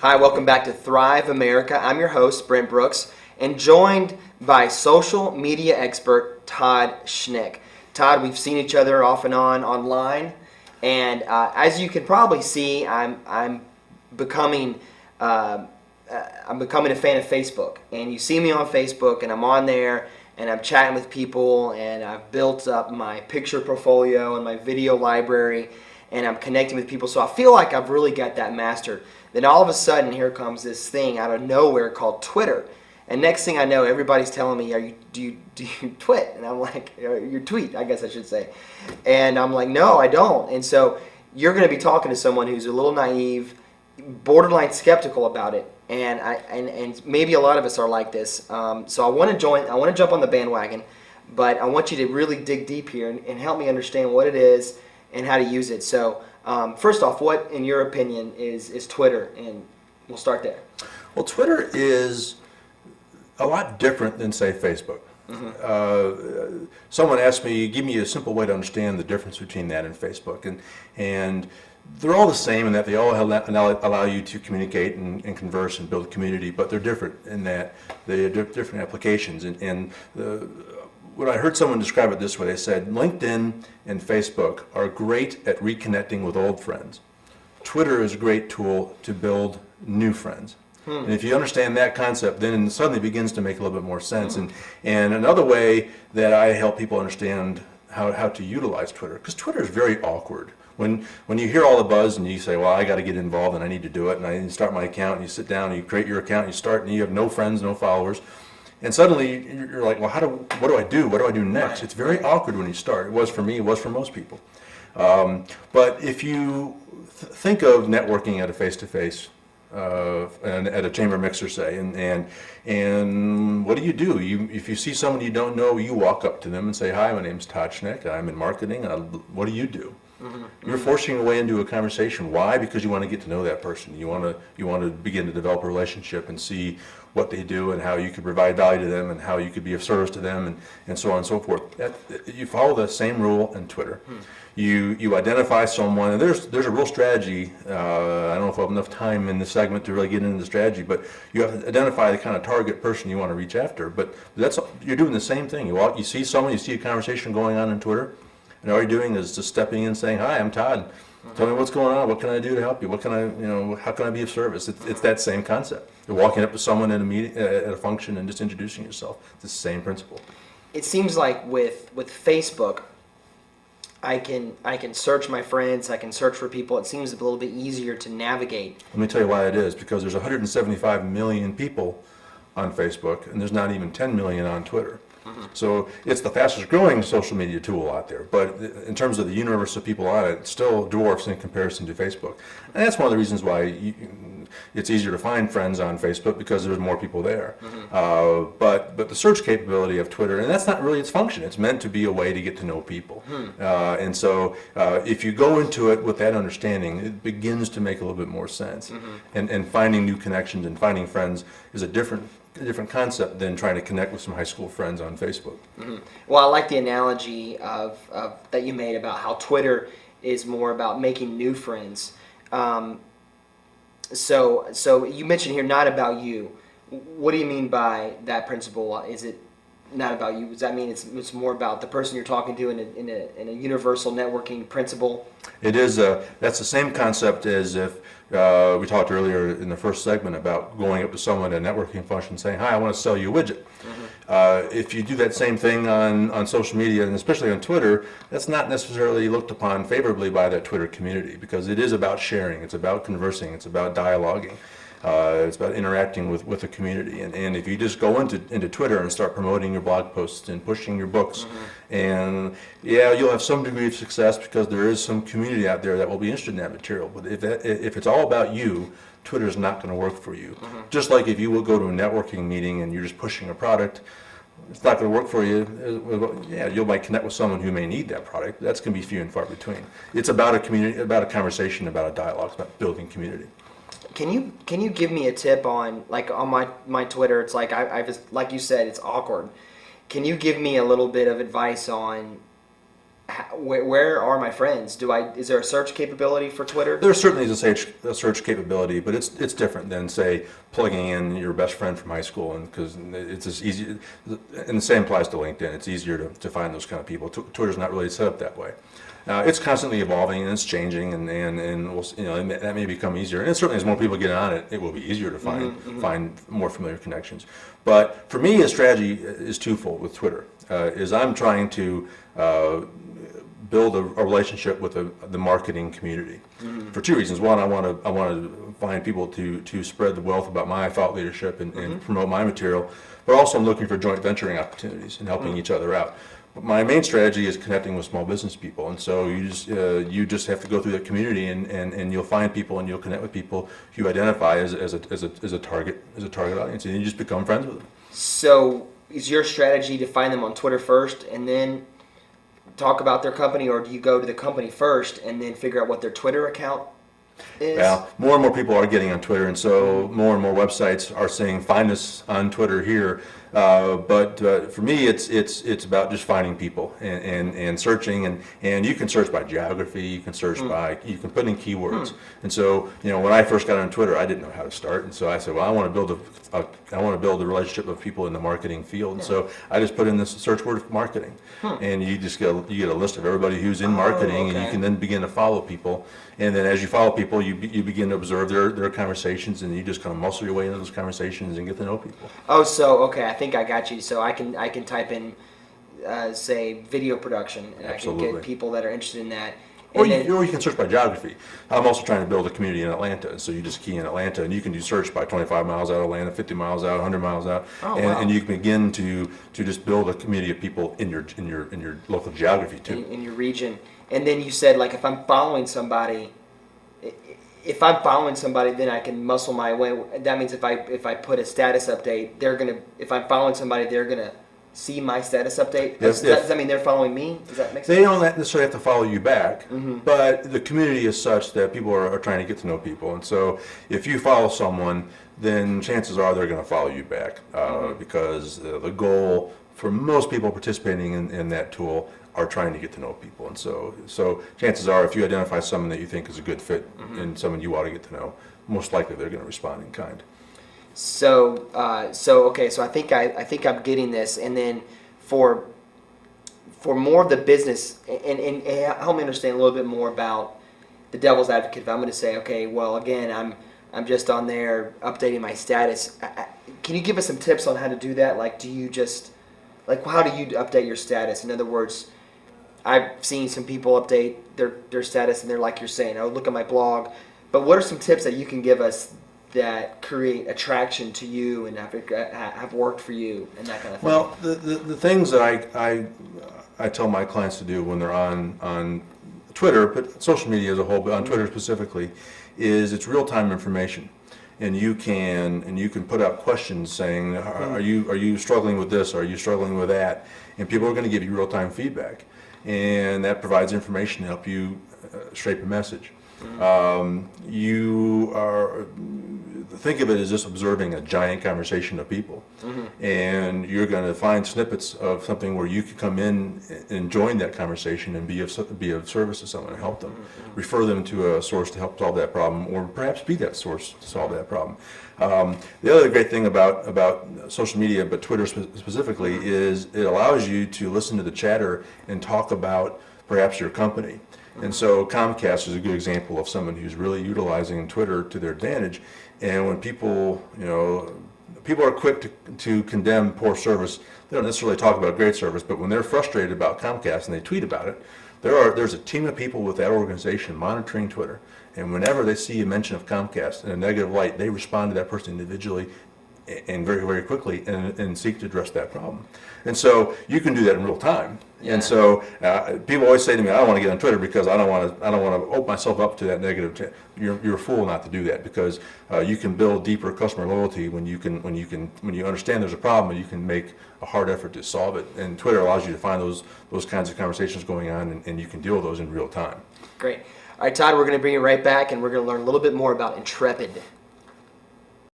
Hi, welcome back to Thrive America. I'm your host, Brent Brooks, and joined by social media expert Todd Schnick. Todd, we've seen each other off and on online, and as you can probably see, I'm becoming a fan of Facebook. And you see me on Facebook, and I'm on there, and I'm chatting with people, and I've built up my picture portfolio and my video library, and I'm connecting with people, so I feel like I've really got that mastered. Then all of a sudden, here comes this thing out of nowhere called Twitter. And next thing I know, everybody's telling me, do you twit? And I'm like, you tweet, I guess I should say. And I'm like, no, I don't. And so you're going to be talking to someone who's a little naive, borderline skeptical about it. And maybe a lot of us are like this. So I want to jump on the bandwagon, but I want you to really dig deep here and help me understand what it is and how to use it. So first off, what, in your opinion, is Twitter? And we'll start there. Well, Twitter is a lot different than, say, Facebook. Mm-hmm. Someone asked me, give me a simple way to understand the difference between that and Facebook. And they're all the same in that they all allow you to communicate and converse and build a community, but they're different in that they have different applications. When I heard someone describe it this way, they said, LinkedIn and Facebook are great at reconnecting with old friends. Twitter is a great tool to build new friends. And if you understand that concept, then it suddenly begins to make a little bit more sense. And another way that I help people understand how to utilize Twitter, because Twitter is very awkward. When you hear all the buzz and you say, well, I got to get involved and I need to do it, and I need to start my account, and you sit down and you create your account and you start and you have no friends, no followers. And suddenly you're like, well, what do I do? What do I do next? Right. It's very awkward when you start. It was for me, it was for most people. But if you think of networking at a face-to-face, and at a chamber mixer, say, and what do? If you see someone you don't know, you walk up to them and say, hi, my name's Todd Schnick, I'm in marketing, what do you do? Mm-hmm. You're forcing your way into a conversation. Why? Because you want to get to know that person. You want to begin to develop a relationship and see what they do and how you could provide value to them and how you could be of service to them and so on and so forth. You follow the same rule in Twitter. You identify someone, and there's a real strategy. I don't know if I have enough time in this segment to really get into the strategy, but you have to identify the kind of target person you want to reach after. But you're doing the same thing. You see someone, you see a conversation going on Twitter, and all you're doing is just stepping in, saying, "Hi, I'm Todd. Tell me what's going on. What can I do to help you? What can how can I be of service?" It's that same concept. You're walking up to someone at a meeting, at a function, and just introducing yourself. It's the same principle. It seems like with Facebook, I can search my friends. I can search for people. It seems a little bit easier to navigate. Let me tell you why it is. Because there's 175 million people on Facebook, and there's not even 10 million on Twitter. Mm-hmm. So it's the fastest growing social media tool out there, but in terms of the universe of people on it, it still dwarfs in comparison to Facebook. And that's one of the reasons why it's easier to find friends on Facebook, because there's more people there. Mm-hmm. But the search capability of Twitter, and that's not really its function. It's meant to be a way to get to know people. And so if you go into it with that understanding, it begins to make a little bit more sense. Mm-hmm. And finding new connections and finding friends is a different concept than trying to connect with some high school friends on Facebook. Mm-hmm. Well, I like the analogy of that you made about how Twitter is more about making new friends. So you mentioned here not about you. What do you mean by that principle? Is it not about you? Does that mean it's more about the person you're talking to in a universal networking principle? It is. That's the same concept as if we talked earlier in the first segment about going up to someone at a networking function saying, "Hi, I want to sell you a widget." Mm-hmm. If you do that same thing on social media, and especially on Twitter, that's not necessarily looked upon favorably by that Twitter community, because it is about sharing, it's about conversing, it's about dialoguing. It's about interacting with the community, and if you just go into Twitter and start promoting your blog posts and pushing your books, mm-hmm. and you'll have some degree of success because there is some community out there that will be interested in that material. But if it's all about you, Twitter is not going to work for you. Mm-hmm. Just like if you will go to a networking meeting and you're just pushing a product, it's not going to work for you. You might connect with someone who may need that product. That's going to be few and far between. It's about a community, about a conversation, about a dialogue, it's about building community. Can you give me a tip on, like, on my Twitter? It's like I just, like you said, it's awkward. Can you give me a little bit of advice on where are my friends? Is there a search capability for Twitter? There certainly is a search capability, but it's different than, say, plugging in your best friend from high school, and because it's just easy. And the same applies to LinkedIn. It's easier to find those kind of people. Twitter's not really set up that way. It's constantly evolving and it's changing, and we'll, that may become easier. And certainly, as more people get on it, it will be easier to find more familiar connections. But for me, a strategy is twofold with Twitter. Is I'm trying to build a relationship with the marketing community for two reasons. One, I want to find people to spread the wealth about my thought leadership and promote my material, but also I'm looking for joint venturing opportunities and helping each other out. But my main strategy is connecting with small business people, and so you just have to go through that community, and you'll find people and you'll connect with people you identify as a target audience, and you just become friends with them. So is your strategy to find them on Twitter first and then talk about their company, or do you go to the company first and then figure out what their Twitter account is? Well, more and more people are getting on Twitter, and so more and more websites are saying, find us on Twitter here. But for me, it's about just finding people and searching, and you can search by geography, you can search you can put in keywords. And so, when I first got on Twitter, I didn't know how to start, and so I said, well, I want to build a relationship with people in the marketing field. And so I just put in this search word marketing, and you just get a list of everybody who's in marketing, and you can then begin to follow people. And then as you follow people, you begin to observe their conversations, and you just kind of muscle your way into those conversations and get to know people. Oh, so okay, I think I got you. So I can type in, say, video production, and Absolutely. I can get people that are interested in that. Or you can search by geography. I'm also trying to build a community in Atlanta, so you just key in Atlanta, and you can do search by 25 miles out of Atlanta, 50 miles out, 100 miles out, and you can begin to just build a community of people in your local geography too. In your region. And then you said, like, if I'm following somebody, then I can muscle my way. That means if I put a status update, if I'm following somebody, they're gonna see my status update. Yes, does that mean they're following me? Does that make sense? They don't necessarily have to follow you back, but the community is such that people are trying to get to know people. And so if you follow someone, then chances are they're going to follow you back because the goal for most people participating in that tool are trying to get to know people. And so chances are, if you identify someone that you think is a good fit and someone you ought to get to know, most likely they're going to respond in kind. So okay. So I think I'm getting this. And then for more of the business, and help me understand a little bit more about the devil's advocate. If I'm going to say, okay, well, again, I'm just on there updating my status. Can you give us some tips on how to do that? Like, how do you update your status? In other words, I've seen some people update their status, and they're like you're saying, oh, look at my blog. But what are some tips that you can give us that create attraction to you and have worked for you and that kind of thing? Well, the things that I tell my clients to do when they're on Twitter, but social media as a whole, but on Twitter specifically, is it's real-time information. And you can put out questions saying, are you struggling with this? Are you struggling with that? And people are going to give you real-time feedback, and that provides information to help you shape a message. Think of it as just observing a giant conversation of people, and you're going to find snippets of something where you can come in and join that conversation and be of service to someone and help them, refer them to a source to help solve that problem, or perhaps be that source to solve that problem. The other great thing about social media, but Twitter specifically, is it allows you to listen to the chatter and talk about perhaps your company. And so Comcast is a good example of someone who's really utilizing Twitter to their advantage. And when people are quick to condemn poor service, they don't necessarily talk about great service, but when they're frustrated about Comcast and they tweet about it, there's a team of people with that organization monitoring Twitter. And whenever they see a mention of Comcast in a negative light, they respond to that person individually and very, very quickly and seek to address that problem. And so you can do that in real time. Yeah. And so people always say to me, I don't want to get on Twitter because I don't want to open myself up to that negative. You're a fool not to do that, because you can build deeper customer loyalty when you understand there's a problem and you can make a hard effort to solve it. And Twitter allows you to find those kinds of conversations going on, and you can deal with those in real time. Great. All right, Todd, we're going to bring you right back, and we're going to learn a little bit more about Intrepid.